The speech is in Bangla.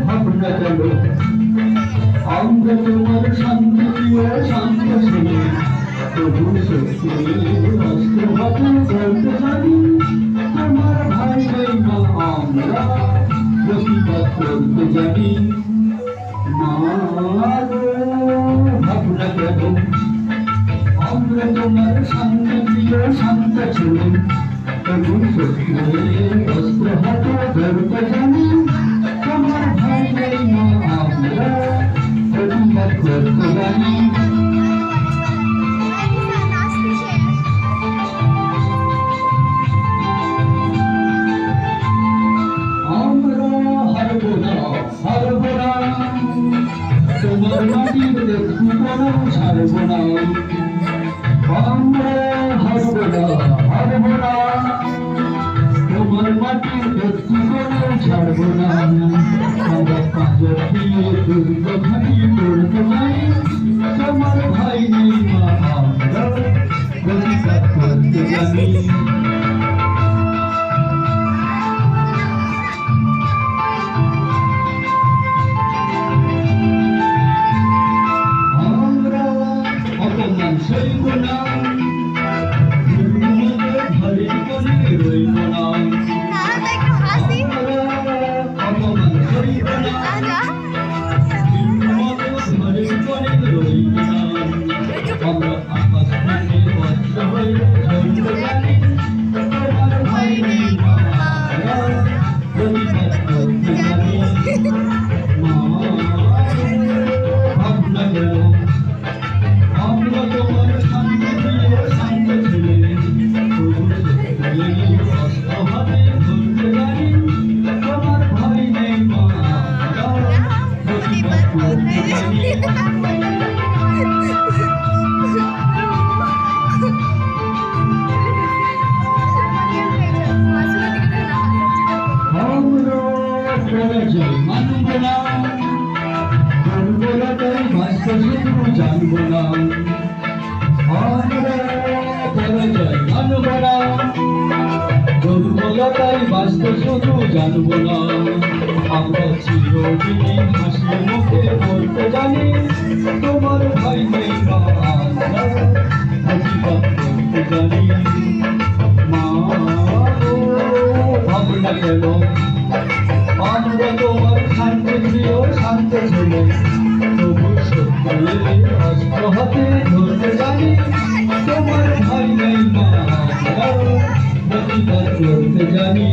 ভাবনা চলো আমরা তোমার শান্তি প্রিয় শান্ত শুনি প্রভু শক্তি অস্ত্র হাতে চলতে জানি তোমার ভাই ভাই মা আমরা প্রতিবাদ করতে জানি ভাবনা চলো আমরা তোমার শান্তি প্রিয় শান্ত শুনি প্রভু শক্তি অস্ত্র হাতে ধরতে জানি তোমার ভাই ভাই মা আমরা প্রতিবাদ করতে জানি আমরা হারবো না তোমার মাটির জীবনও ছাড়বো না আমরা হারবো না তোমার মাটির জীবনও ছাড়বো না আমরা পাঁচর দিয়ে দুর্গ ভাই করতে যাই তোমার ভাই নেই মা আমরা প্রতিবাদ করতে জানি সইব না ঘরে করে রইব না অপমান সইব না ঘরে করে রইব না আমরা আকাশ থেকে বজ্র হয়ে ধরতে জানি তোমার ভাই নেই মা প্রতিবাদ করতে জানি ভাবনা গেল আমরা তোমার শান্তি প্রিয় শান্ত ছেলে অস্ত্র হাতে ধরতে জানি তোমার ভাই নেই মা প্রতিবাদ করতে জানি আমরা পরাজয় মানব না দুর্বলতায় ভাস্ত শুধু জানব না আমরা পরাজয় মানব না দুর্বলতায় ভাস্ত শুধু জানব না আমরা চিরদিনই হাসি মুখে বলতে জানি তোমার ভাই নেই মা আমরা প্রতিবাদ করতে জানি মা ভাবনা কেন আমরা তোমার শান্তি প্রিয় শান্ত ছেলে তবু সত্যি অস্ত্র হাতে ধরতে জানি তোমার ভাই নেই মা প্রতিবাদ করতে জানি।